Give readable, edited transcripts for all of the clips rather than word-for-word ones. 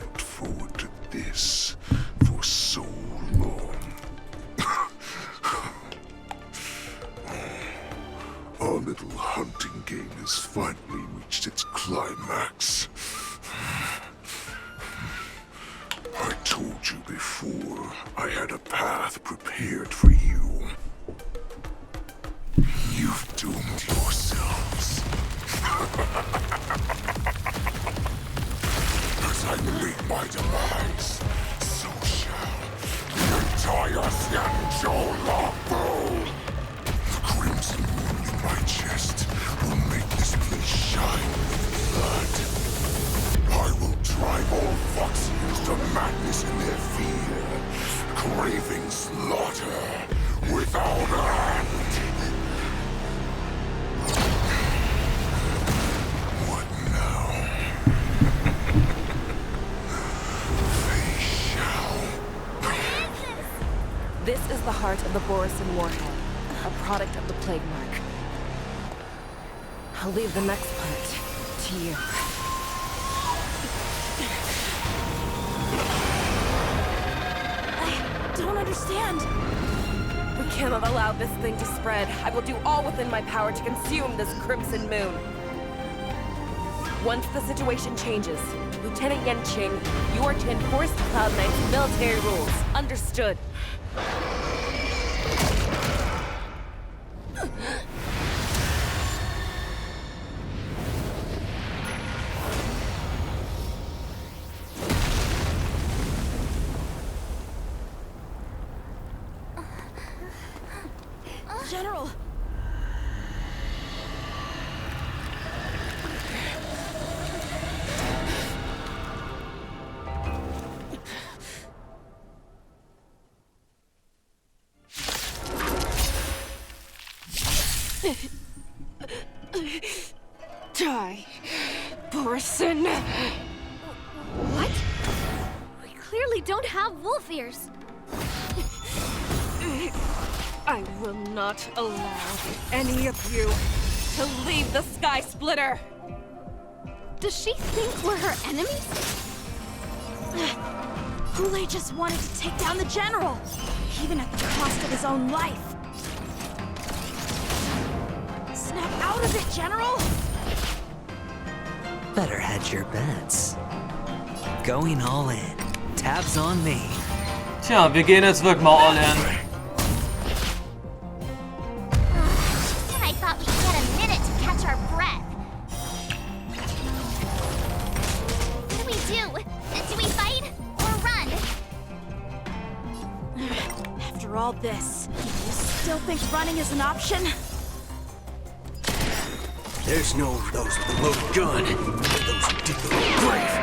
I've looked forward to this for so long. Our little hunting game has finally reached its climax. I told you before, I had a path prepared for you. You've doomed yourselves. As I await my demise, so shall the entire Feixiao longbow. The crimson moon in my chest will make this place shine with blood. I will drive all Fuchses to madness in their fear, craving slaughter without end. What now? This is the heart of the Borisin warhead, a product of the plague mark. I'll leave the next part to you. I don't understand. We cannot allow this thing to spread. I will do all within my power to consume this crimson moon. Once the situation changes, Lieutenant Yanqing, you are to enforce the Cloud Knight's military rules. Understood. General! Die, Borisin! What? We clearly don't have wolf ears. I will not allow any of you to leave the Sky Splitter! Does she think we're her enemies? Hoolay just wanted to take down the general, even at the cost of his own life. Snap out of it, General! Better hedge your bets. Going all in. Tabs on me. Tja, wir gehen jetzt wirklich mal all in. I thought we had a minute to catch our breath. What do we do? Do we fight or run? After all this, you still think running is an option? There's no those with a loaded gun. Those who dig their own grave.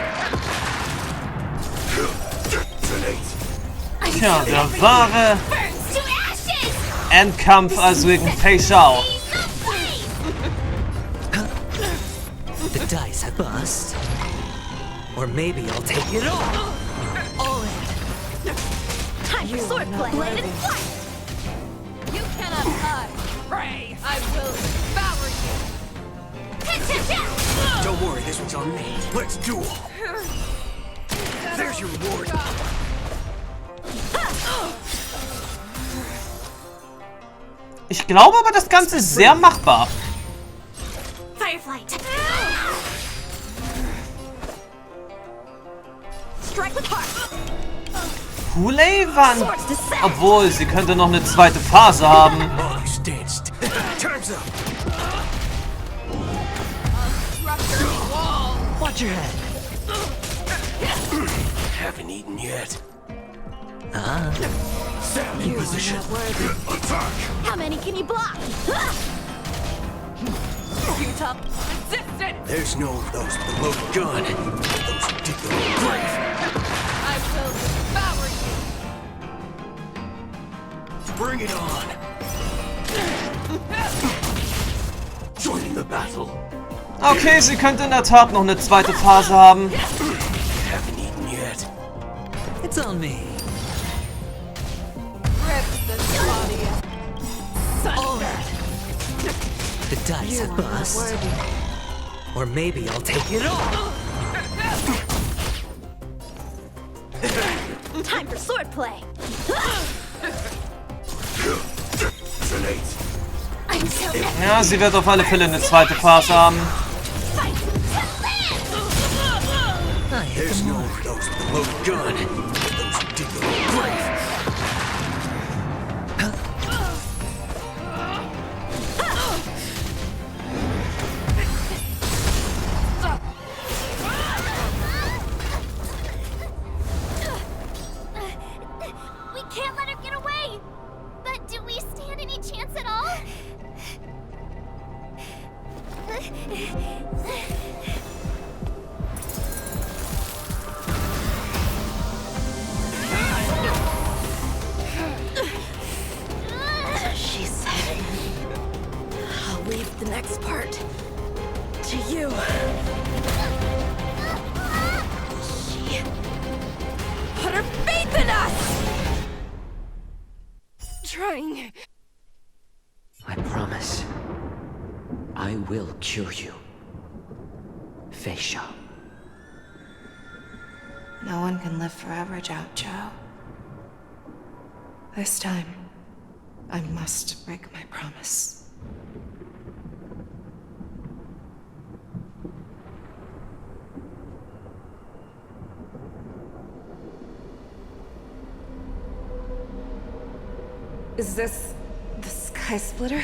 Tja, der wahre Endkampf also gegen Feixiao. The dice have bust. Or maybe I'll take it all. All in. Time for swordplay. Blade and fight! You cannot hide! Pray, I will devour you! Don't worry, this one's on me. Let's duel. There's your reward. Ich glaube aber, das Ganze ist sehr machbar. Fireflight. Strike with heart. Hoolay waren... Obwohl, sie könnte noch eine zweite Phase haben. Time's up. Watch your head. Haven't eaten yet. Standing position. Attack. How many can you block? Utah, resistance! There's no those with a loaded gun. Those who dig their own grave. I will devour you! Bring it on. Joining the battle. Okay, sie könnte in der Tat noch eine zweite Phase haben. Haven't eaten yet. It's on me. Rip this body. All right. The dice have bust. Or maybe I'll take it all. Time for swordplay. Until next Ja, sie wird auf alle Fälle eine zweite Phase haben. fight to live! There's no those that load gun. Those who dig their own grave. We can't let her get away! But do we stand any chance at all? She said, I'll leave the next part to you. She put her faith in us! Trying. I promise. I will cure you. Feixiao. No one can live forever, Zhao. This time, I must break my promise. Is this the Sky Splitter?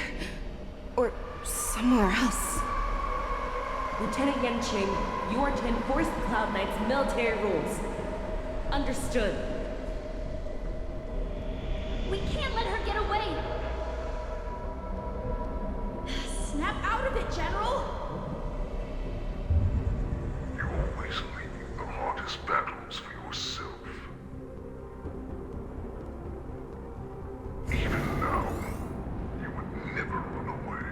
Or somewhere else? Lieutenant Yanqing, you are to enforce the Cloud Knight's military rules. Understood. We can't let her get away! Snap out of it, General! You always leave the hardest battles for yourself. Even now, you would never run away.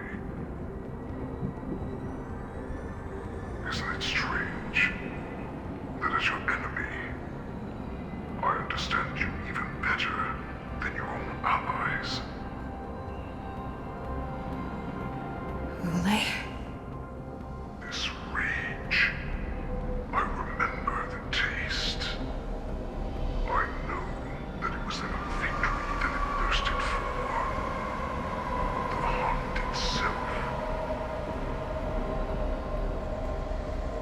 Isn't it strange that as your enemy, I understand you even better than your own allies? Hoolay? This rage, I remember the taste. I know that it was the victory that it thirsted for. The hunt itself.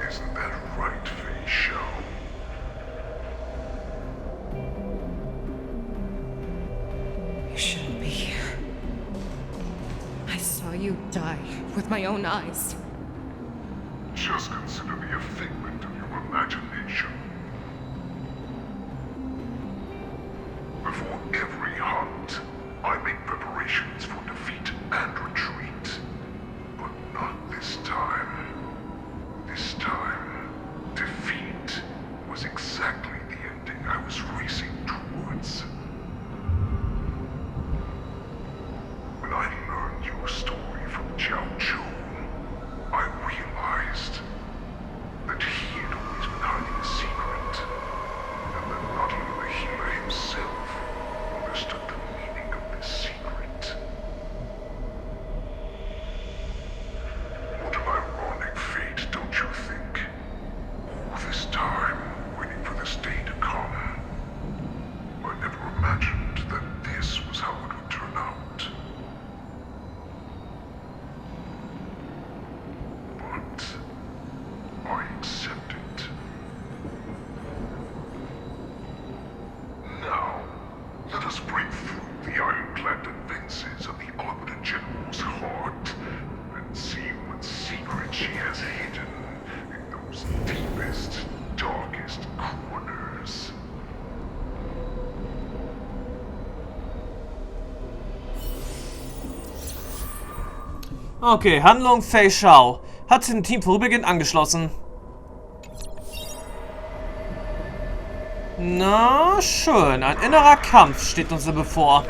Isn't that right, Feixiao? You shouldn't be here. I saw you die with my own eyes. Just consider me a figment of your imagination. Before every hunt, I make preparations for defeat and retreat. But not this time. This time, defeat was exactly the ending I was racing towards. When I learned your story from Zhao Zhou, I realized that he had always been hiding a secret, and that not even the healer himself understood the meaning of this secret. What an ironic fate, don't you think? All this time, waiting for this day to come. I never imagined that this was how it would turn out. But I accept it. Now, let us break through the ironclad defenses of the Arbiter General's heart and see what secret she has hidden in those deepest, darkest corners. Okay, Handlung Feixiao. Hat sich dem Team vorübergehend angeschlossen. Na, schön. Ein innerer Kampf steht uns da bevor.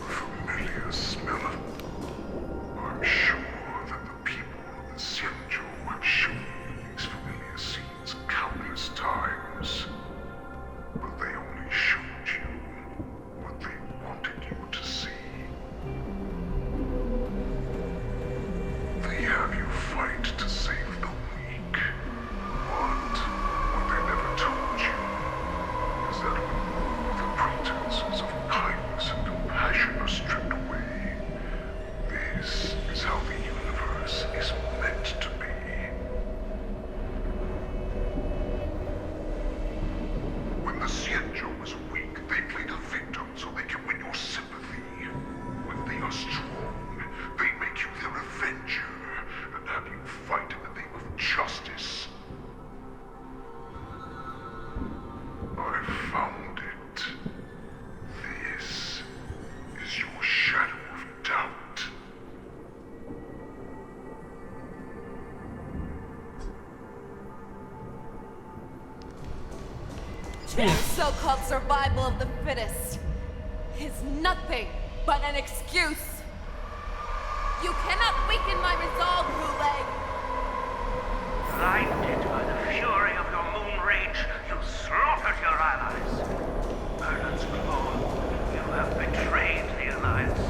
Familiar smell. I'm sure that the people of the Zentrale have shown you these familiar fight to save the weak. But what they never told you is that when all the pretenses of kindness and compassion are stripped away, this is how the universe is meant to be. When the Xianzhou is weak, they play the victim so they can win your sympathy. When they are strong, they make you their avenger and have you fight in the name of justice. I found it. This is your shadow of doubt. The so-called survival of the fittest is nothing but an excuse. You cannot weaken my resolve, Hoolay. Blinded by the fury of your moon rage, you slaughtered your allies. Merlin's claw, you have betrayed the Alliance.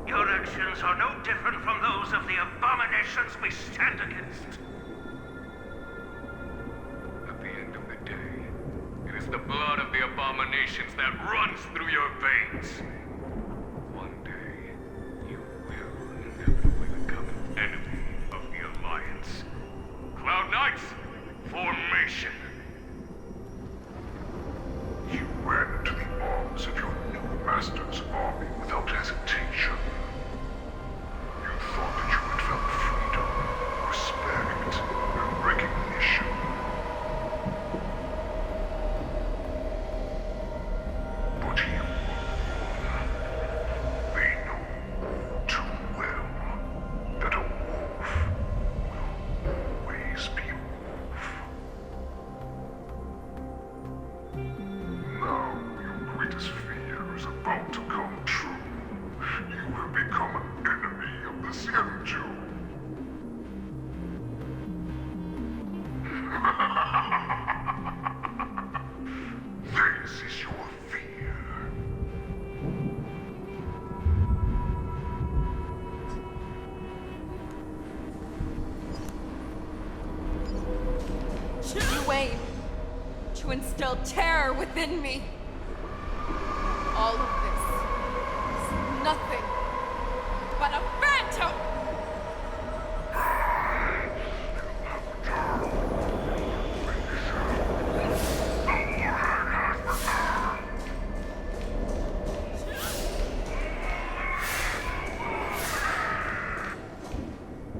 Your actions are no different from those of the abominations we stand against. At the end of the day, it is the blood of the abominations that runs through your veins. One day, you will inevitably become an enemy of the Alliance. Cloud Knights, formation! You ran into the arms of your new master's army without hesitation. You thought that you had found freedom, respect, and recognition. But you were wrong. They know all too well that a wolf will always be a wolf. Now your greatest fear is about to come true. You have become an enemy of the Xianzhou. This is your fear. You aim to instill terror within me. All of this is nothing but a phantom!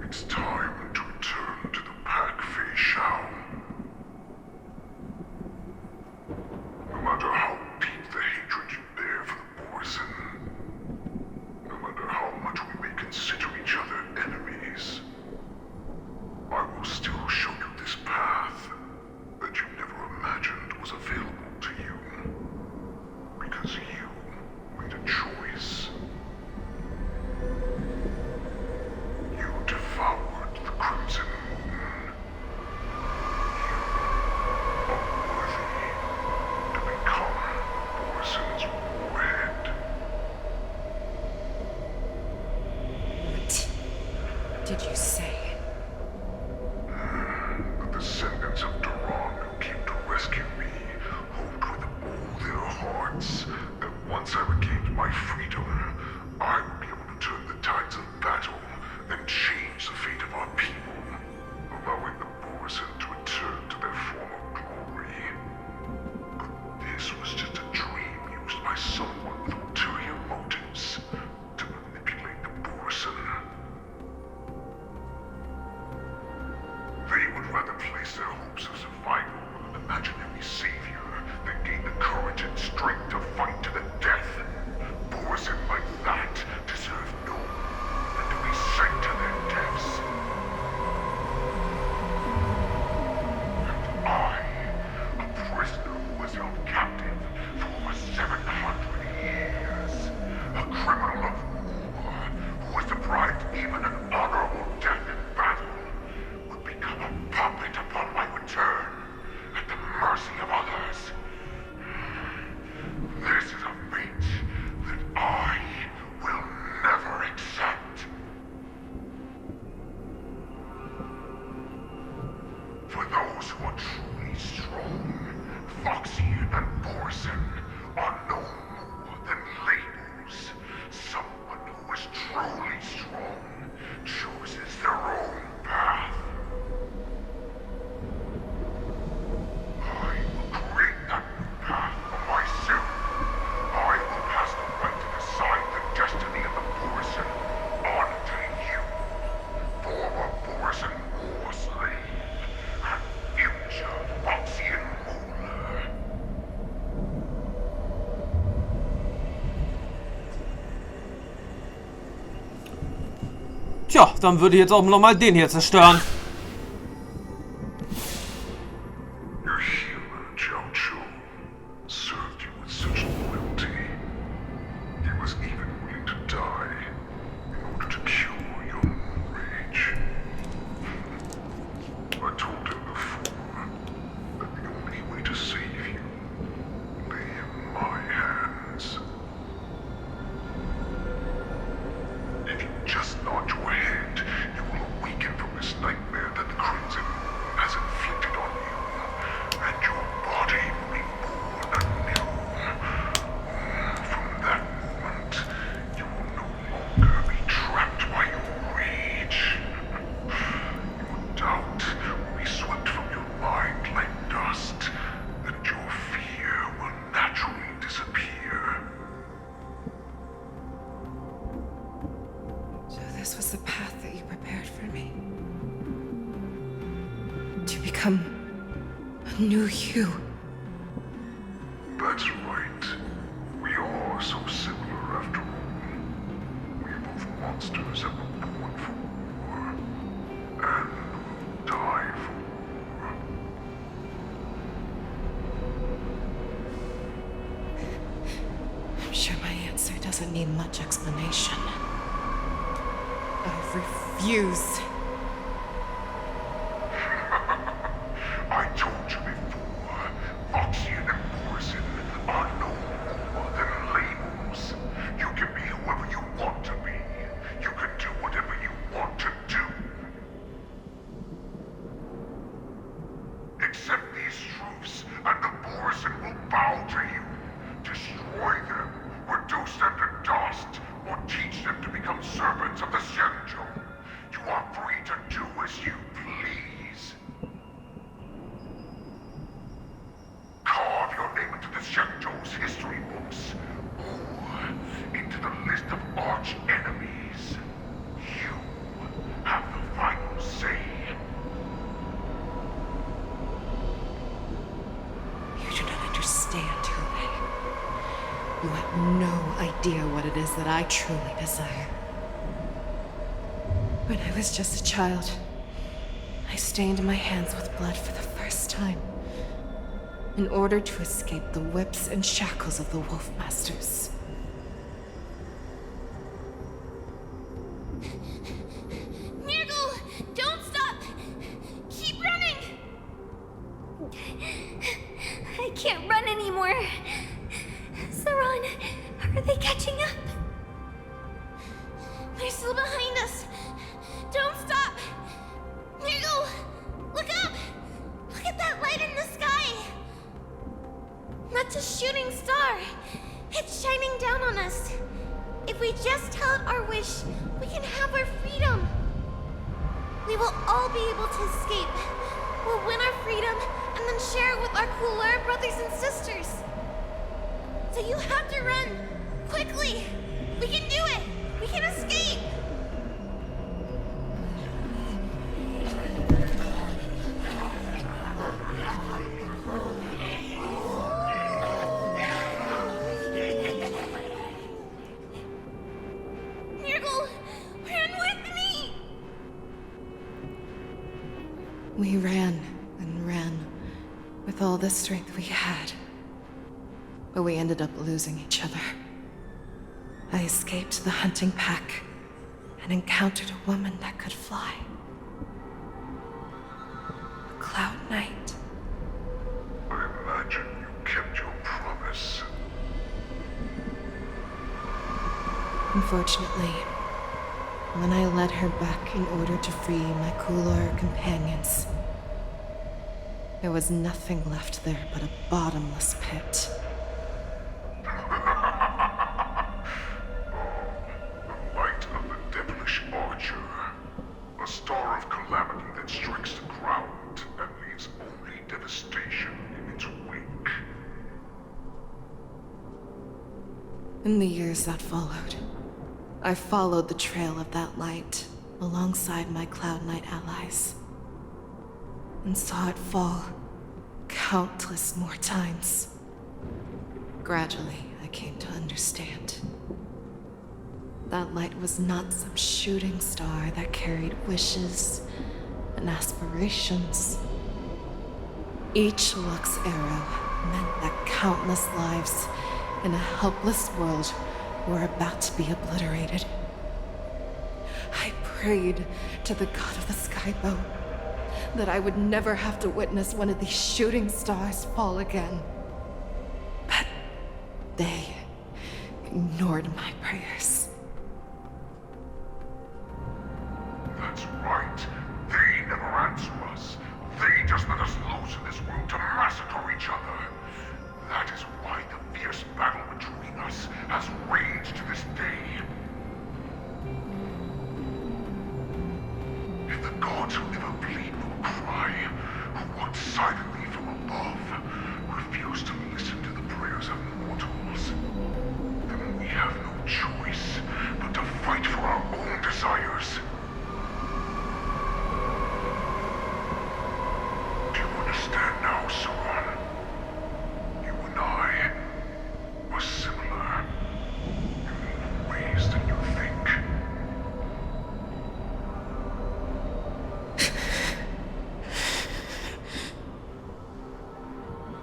It's time to return to the pack, Feixiao. No matter how deep the hatred you bear for the poison, no matter how much we may consider each other enemies, I will still show you this path that you never imagined was available to you. Because you made a choice. You devoured the Crimson Moon. You are worthy to become Poison's warhead. What did you say? The descendants of Duran who came to rescue me hoped with all their hearts that once I regained my freedom, I would be able to turn the tides of battle and change the fate of our people, allowing the Poison to return to their former glory. But this was just a dream used by someone with ulterior motives to manipulate the Poison. They would rather place their hopes of survival on an imaginary savior than gain the courage and strength to fight to the death. Poison like that deserve no more than to be sent to their deaths. And I, a prisoner who was held captive for over 700 years, a criminal of war who was deprived even an honorable death in battle, would become a puppet upon my return, at the mercy of others. Tja, dann würde ich jetzt auch nochmal den hier zerstören. Your human Jiao Chu served you with such loyalty. He was even willing to die in order to cure your moon rage. I told him before that the only way to save you lay in my hands. If you just nod your head, you will awaken from this nightmare that the Crimson Moon has inflicted on you, and your body will be born anew. From that moment, you will no longer be trapped by your rage. Your doubt will be swept from your mind like dust, and your fear will naturally disappear. So this was the path that you prepared for me. To become a new you. That's right. We are so similar after all. We are both monsters that were born for war, and will die for war. I'm sure my answer doesn't need much explanation. I refuse. I told you before, Foxian and Morrison are no more than labels. You can be whoever you want to be. You can do whatever you want to do. Accept these truths, and the Morrison will bow to you. Destroy them, reduce them to dust, or teach them to become servants of the Xianzhou. You are free to do as you please. Carve your name into the Xianzhou's history books, or into the list of arch enemies. You have the final say. You do not understand, Hoolay. You have no idea what it is that I truly desire. When I was just a child, I stained my hands with blood for the first time in order to escape the whips and shackles of the Wolf Masters. Nirgal, don't stop! Keep running! I can't run anymore. Saran, are they catching up? They're still behind us. Don't stop! Nirgal, look up! Look at that light in the sky! That's a shooting star. It's shining down on us. If we just tell it our wish, we can have our freedom. We will all be able to escape. We'll win our freedom and then share it with our cooler brothers and sisters. So you have to run. Quickly. We can do it. We can escape. Nirgal, run with me! We ran and ran with all the strength we had. But we ended up losing each other. I escaped the hunting pack and encountered a woman that could fly. A Cloud Knight. I imagine you kept your promise. Unfortunately, when I led her back in order to free my cooler companions, there was nothing left there but a bottomless pit. The light of the devilish archer. A star of calamity that strikes the ground and leaves only devastation in its wake. In the years that followed, I followed the trail of that light alongside my Cloud Knight allies, and saw it fall countless more times. Gradually, I came to understand. That light was not some shooting star that carried wishes and aspirations. Each Lux arrow meant that countless lives in a helpless world were about to be obliterated. I prayed to the god of the skyboat that I would never have to witness one of these shooting stars fall again. But they ignored my prayers. That's right. They never answer us. They just let us loose in this world to massacre each other. That is why the fierce battle between us has raged to this day. If the gods who never bleed nor cry, who walk silently from above, refuse to listen to the prayers of mortals, then we have no choice but to fight for our own desires. Do you understand now, Saran? You and I are similar in more ways than you think.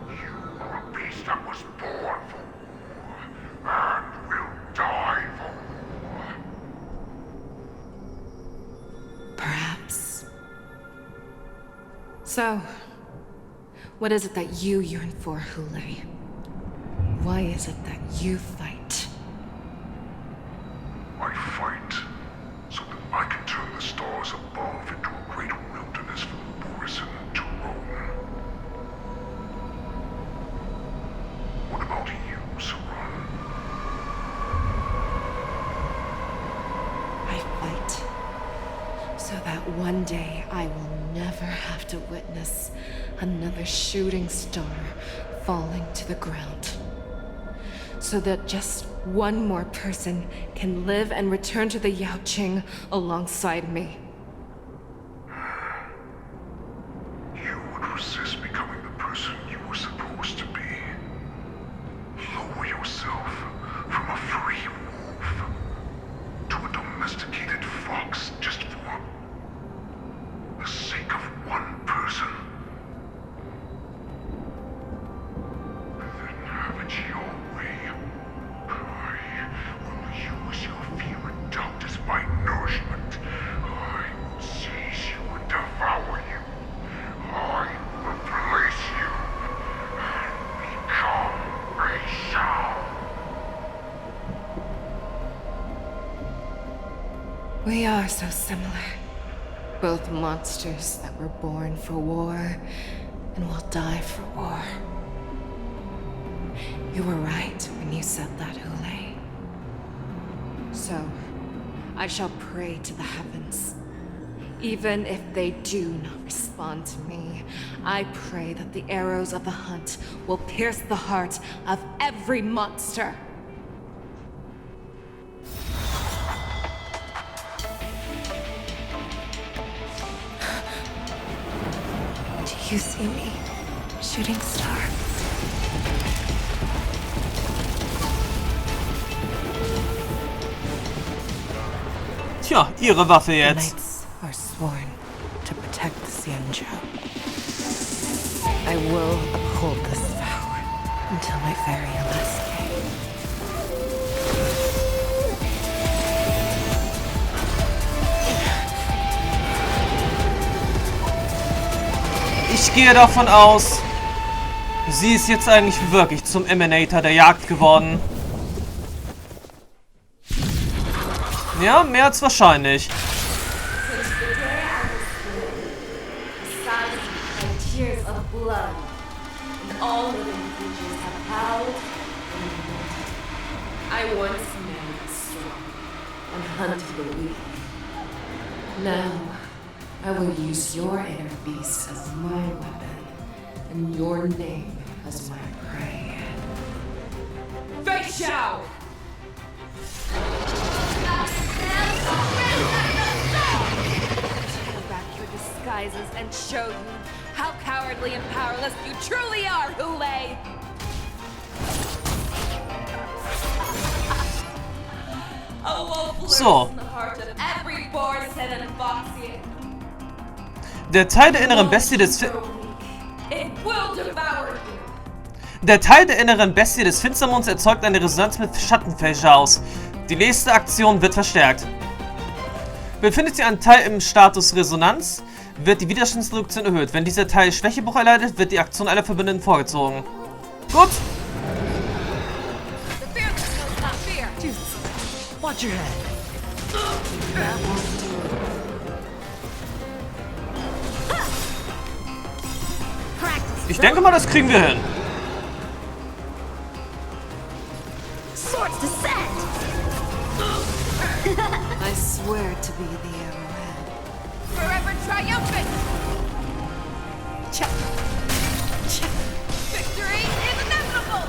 You are a beast that was born for war and will die for war. Perhaps. So, what is it that you yearn for, Hoolay? Why is it that you fight? I fight so that I can turn the stars above into a great wilderness for the Borison to roam. What about you, Saran? I fight so that one day I will never have to witness another shooting star falling to the ground. So that just one more person can live and return to the Yanqing alongside me. You would resist becoming the person you were supposed to be. Lower yourself from a free wolf to a domesticated fox just for the sake of one person. Then have it your way. I will use your fear and doubt as my nourishment. I will seize you and devour you. I will replace you and become Feixiao. We are so similar. Both monsters that were born for war and will die for war. You were right when you said that, Hoolay. So, I shall pray to the heavens. Even if they do not respond to me, I pray that the arrows of the hunt will pierce the heart of every monster. Do you see me, shooting star? Tja, ihre Waffe The jetzt. knights are sworn to protect the Xianzhou. I will uphold this vow until my very last day. Ich gehe davon aus, sie ist jetzt eigentlich wirklich zum Emanator der Jagd geworden. Ja, mehr als wahrscheinlich. Tears of blood, and all living creatures have howled and lamented. I once knew the strong and hunted the weak. Now, I will use your inner beast as my weapon, and your name as my prey. Feixiao! Tear back your disguises and show you how cowardly and powerless you truly are, Hoolay! A wolf So. in the heart of every Borset and Foxy. Der Teil der inneren Bestie des It will devour you. Der Teil der inneren Bestie des Finstermonds erzeugt eine Resonanz mit Schattenfeixiaos. Die nächste Aktion wird verstärkt. Befindet sich ein Teil im Status Resonanz, wird die Widerstandsreduktion erhöht. Wenn dieser Teil Schwächebruch erleidet, wird die Aktion aller Verbündeten vorgezogen. Gut. The fearless knows not fear. Watch your head. That won't do. Ich denke mal, das kriegen wir hin. Swords descend! I swear to be the arrowhead. Forever triumphant. Victory is inevitable.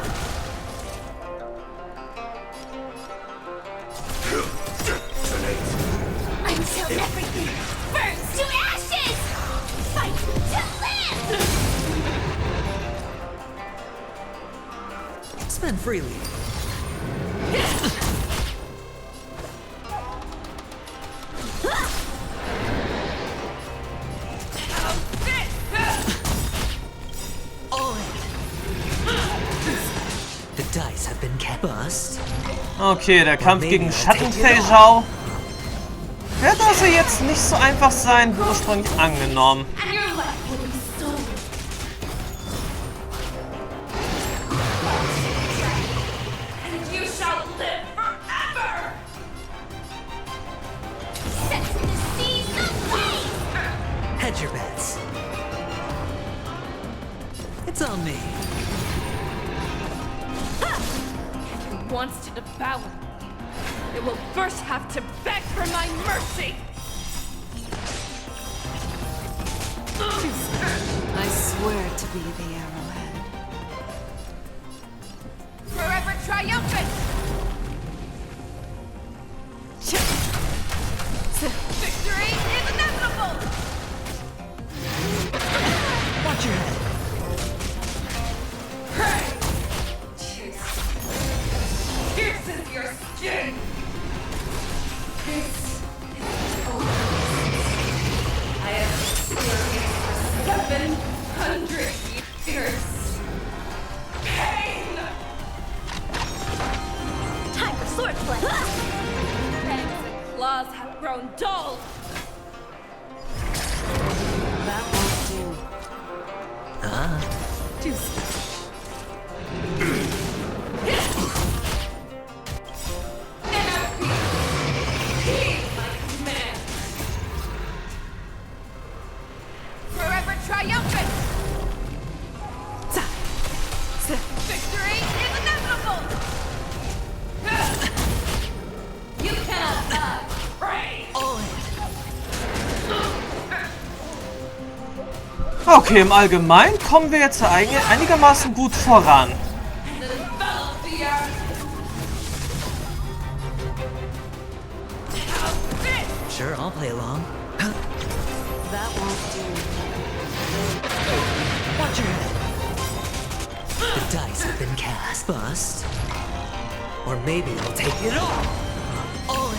Until everything burns to ashes! Fight to live! Spend freely. All in. The dice have been cast. Okay, der Kampf gegen Schattenfeixiao wird also jetzt nicht so einfach sein, wie ursprünglich angenommen. And your life will be stolen. And you shall live forever. Set to the seas of flame! Hedge your bets. It's on me. Who wants to devour me? It will first have to beg for my mercy. I swear to be the arrowhead. Forever triumphant. Victory is inevitable. Watch your head. Pierces your skin. This is over. I have experienced 700 years. Pain. Time for swordplay! Fangs and claws have grown dull. That won't do. Heed my command. Forever triumphant. Victory is inevitable. You cannot die. Pray. All in. Okay, im Allgemeinen kommen wir jetzt einigermaßen gut voran. Envelop the earth. Sure, I'll play along. That won't do. Watch your head. The dice have been cast. Bust. Or maybe I'll take it all. All in.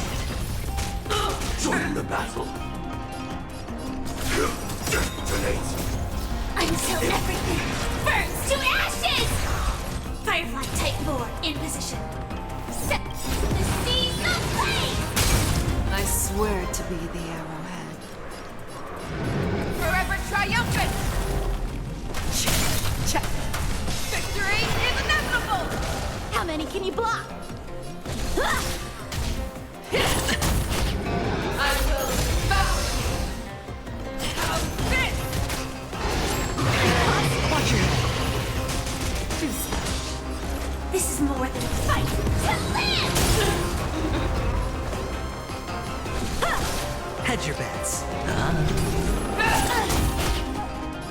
Join the battle. Detonate. Until everything burns to ashes! Firefly Type 4 in position. Set to the seas of flame! I swear to be the arrowhead. Forever triumphant. Victory is inevitable. How many can you block? I will devour you. How's this? Watch your head. This is more than a fight to live! Hedge your bets.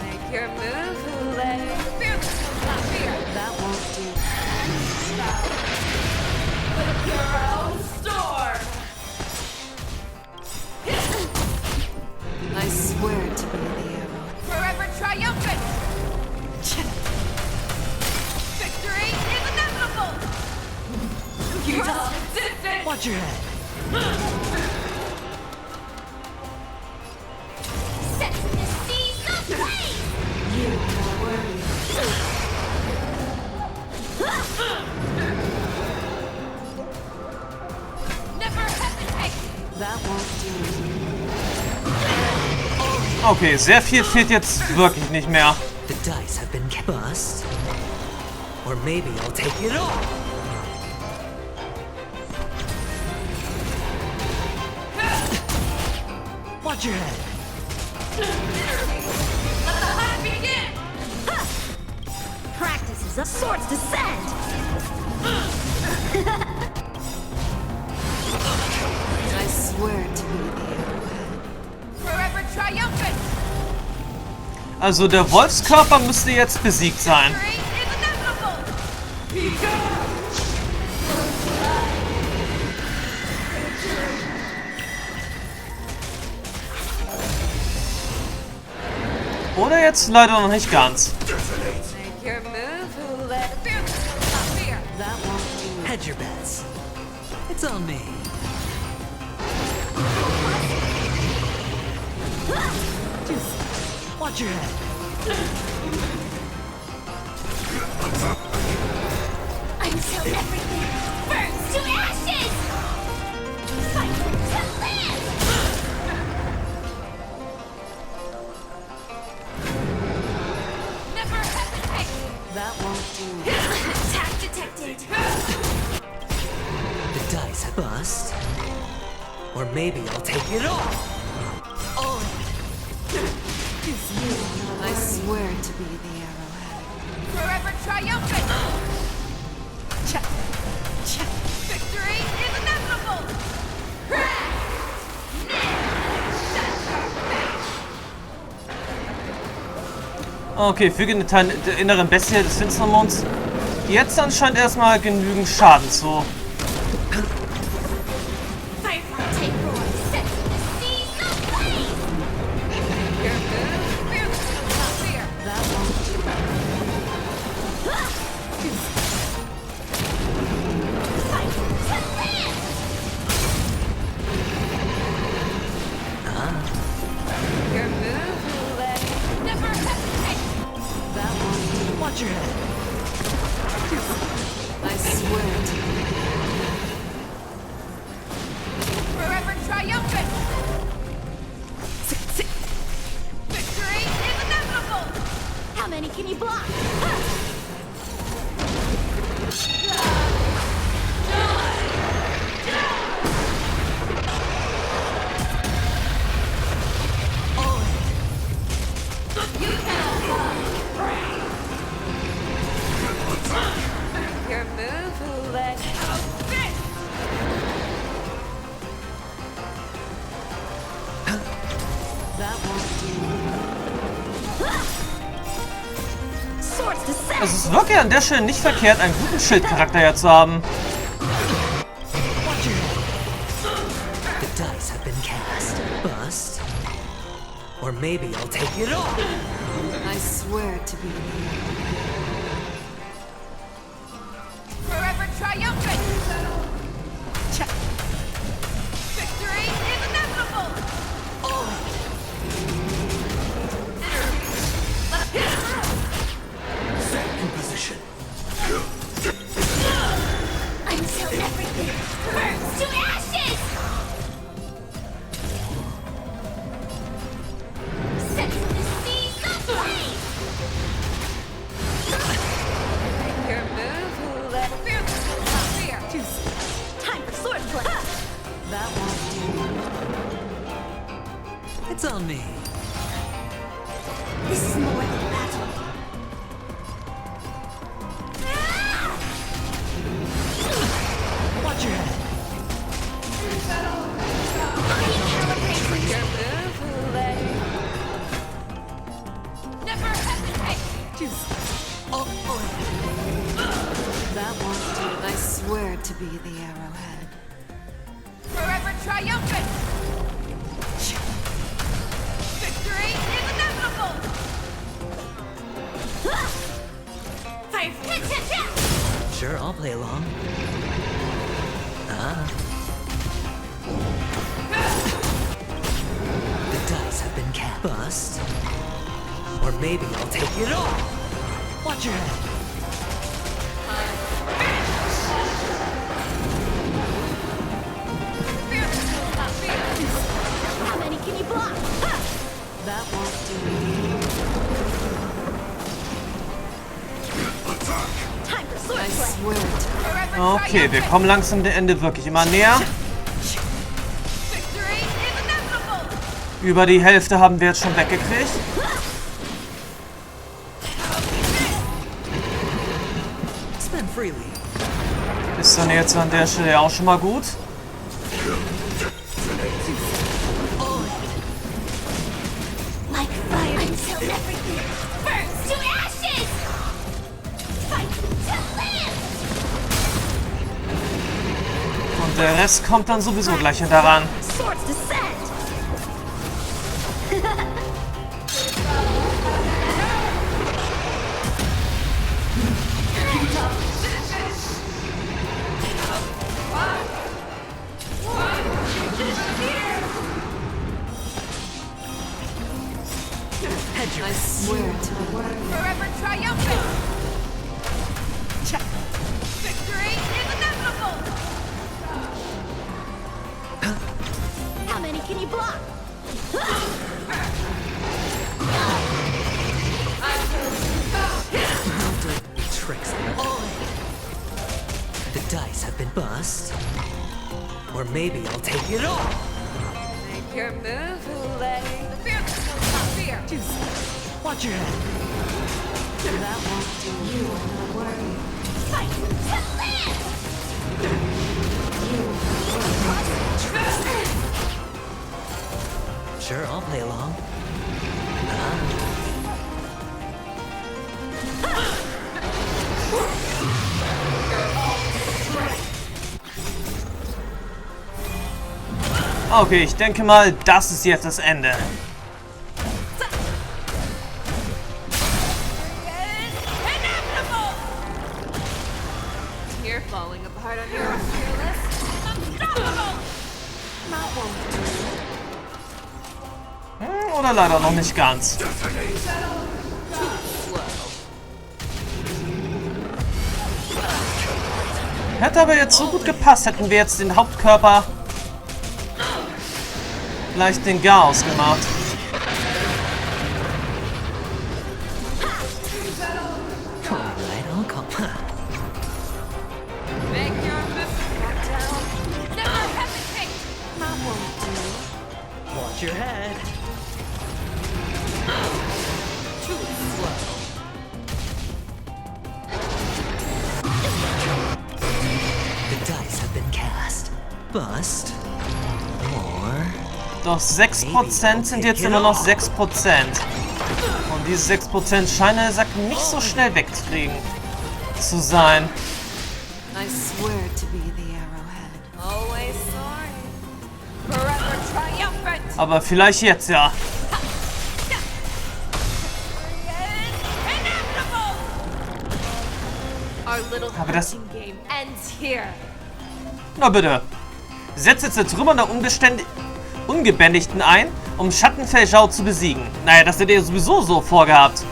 Make your move, Hoolay. Fearless will not fear. That won't do. With your own storm. I swear to be the arrow. Forever triumphant. Victory is inevitable. You resistant. Watch your head. Set the seas ablaze! You are worthy. Never hesitate! That won't do. Okay, sehr viel fehlt jetzt wirklich nicht mehr. The dice have been bust. Or maybe I'll take it all. Watch your head. Let the hunt begin! Practices of swords descend! I swear to be Forever triumphant! Also der Wolfskörper müsste jetzt besiegt sein. Victory is inevitable! Oder jetzt leider noch nicht ganz. Make your move, Hoolay. Fearless, not fear. that won't do. Hedge your bets. It's on me. Watch your head. Until everything burns to ashes! Fight to live! Never hesitate! That won't do. Attack detected! The dice have bust. Or maybe I'll take it all. I swear to be the arrowhead. Forever triumphant! Victory is inevitable! Okay, füge den Teil der inneren Bestie des Finstermonds jetzt anscheinend erstmal genügend Schaden zu. Firefly take roar, set the seas ablaze! Your move, fearless, not fear. That won't do. Fight to live! Your move, Hoolay. Never hesitate! That won't do. Watch your head. I swear to be. Forever triumphant! Victory is inevitable! How many can you block? Your move, Hoolay. How's this? That won't do. Swords descend! Es ist wirklich an der Stelle nicht verkehrt, einen guten Schildcharakter hier zu haben. Watch your head. The dice have been cast. Bust. Or maybe I'll take it all. I swear to be the Forever triumphant! Victory is inevitable! In position. Until everything burns to ashes! Set the seas ablaze! Your move, Hoolay. Fearless, not fear. Time for swordplay! That won't do. It's on me. This is more than a battle. Watch your head. Your move, Hoolay. Never hesitate! That won't do. I swear to be the arrowhead. Forever triumphant! Victory is inevitable! Sure, I'll play along. been cast. Bust. Or maybe I'll take it all. Watch your head. How many can you block? That won't do. Time for sword I play. swear to. Okay, wir kommen langsam dem Ende wirklich immer näher. Victory is inevitable! Über die Hälfte haben wir jetzt schon weggekriegt. Spend freely. Ist dann jetzt an der Stelle auch schon mal gut. Like fire until everything burns to ashes! Fight to live! Und der Rest kommt dann sowieso gleich hinterher. Swords descend! I swear to. Forever triumphant! Victory is inevitable! How many can you block? Tricks. The dice have been bust. Or maybe I'll take it all. Make your move, Hoolay. The fearless knows not fear. Watch your head. That won't do. You are not worthy. Fight to live! Sure, I'll play along. Okay, ich denke mal, das ist jetzt das Ende. Inevitable! You're falling apart on your fearless. Unstoppable! That won't do. Oder leider noch nicht ganz. Hätte aber jetzt so gut gepasst, hätten wir jetzt den Hauptkörper gleich den Chaos gemacht. Alright, I'll come. Make your move. Back down. Never hesitate! That won't do. Watch your head. Too slow. The dice have been cast. Bust. Or Doch 6% sind jetzt immer noch 6%. Und diese 6% scheinen der Sack nicht so schnell wegzukriegen zu sein. I swear to be the arrowhead. Always soaring. Forever triumphant! Aber vielleicht jetzt ja. Inevitable! Our little Aber das- hunting game ends here. Na bitte. Setze Zertrümmern der Ungebändigten ein, um Feixiao zu besiegen. Naja, das hätte ihr sowieso so vorgehabt.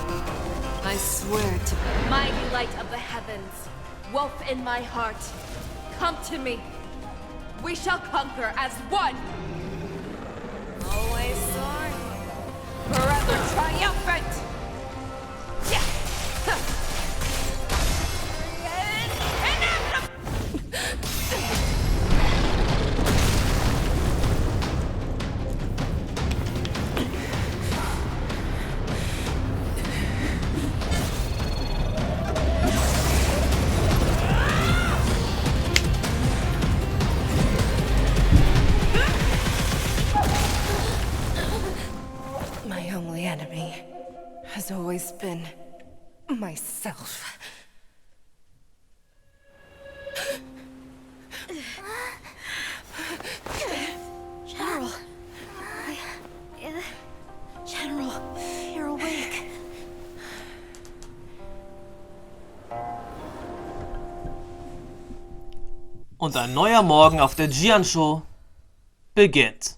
I swear to be. Mighty light of the heavens, wolf in my heart, come to me. We shall conquer as one. Always soaring, forever triumphant. Yeah. Huh. Inevitable. My only enemy has always been myself. General. General, you're awake. Und ein neuer Morgen auf der Jianshu beginnt.